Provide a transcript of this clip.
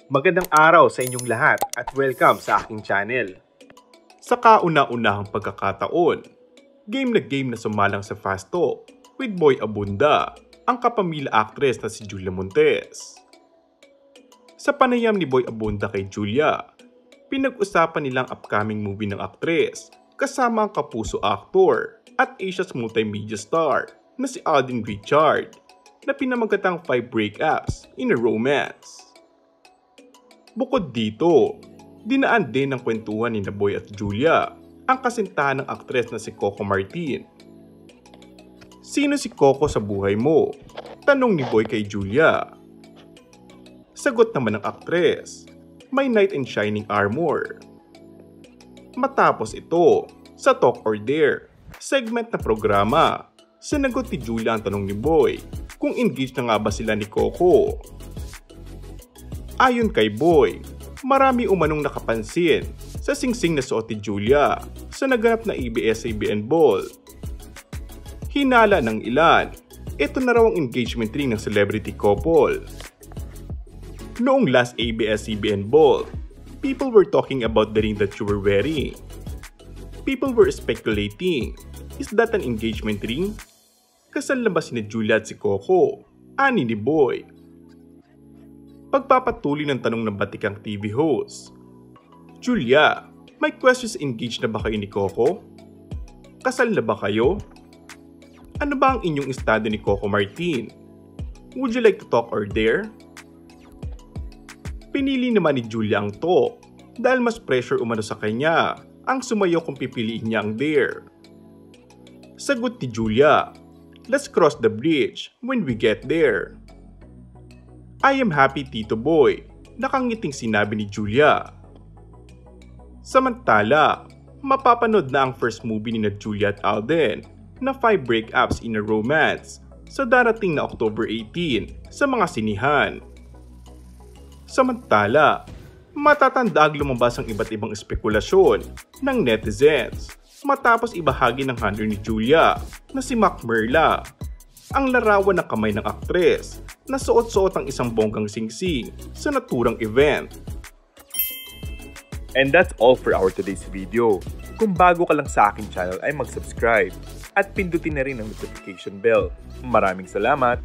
Magandang araw sa inyong lahat at welcome sa aking channel. Sa kauna-unahang pagkakataon, game na sumalang sa Fast Talk with Boy Abunda, ang kapamilya actress na si Julia Montes. Sa panayam ni Boy Abunda kay Julia, pinag-usapan nilang upcoming movie ng actress kasama ang kapuso actor at Asia's multimedia star na si Alden Richard na pinamagatang 5 breakups in a romance. Bukod dito, dinaan din ng kwentuhan ni Boy at Julia ang kasintahan ng aktres na si Coco Martin. Sino si Coco sa buhay mo? Tanong ni Boy kay Julia. Sagot naman ng aktres, may knight in shining armor. Matapos ito, sa Talk or Dare, segment na programa, sinagot ni Julia ang tanong ni Boy kung engaged na nga ba sila ni Coco. Ayon kay Boy, marami umanong nakapansin sa singsing na suot ni Julia sa naganap na ABS-CBN Ball. Hinala ng ilan, ito na raw ang engagement ring ng celebrity couple. Noong last ABS-CBN Ball, people were talking about the ring that you were wearing. People were speculating, is that an engagement ring? Kasal na ba si Julia at si Coco? Ani ni Boy. Pagpapatuloy ng tanong ng batikang TV host, Julia, may questions, engaged na ba kayo ni Coco? Kasal na ba kayo? Ano ba ang inyong estado ni Coco Martin? Would you like to talk or dare? Pinili naman ni Julia ang talk dahil mas pressure umano sa kanya ang sumayaw kung pipiliin niya ang dare. Sagot ni Julia, let's cross the bridge when we get there. I am happy, Tito Boy, nakangiting sinabi ni Julia. Samantala, mapapanood na ang first movie ni Julia at Alden na 5 breakups in a romance sa darating na October 18 sa mga sinihan. Samantala, matatanda lumabas ang iba't ibang espekulasyon ng netizens matapos ibahagi ng handler ni Julia na si Mac Merla ang larawan ng kamay ng aktres na suot-suot ang isang bonggang singsing sa naturang event. And that's all for our today's video. Kung bago ka lang sa aking channel ay mag-subscribe at pindutin na rin ang notification bell. Maraming salamat!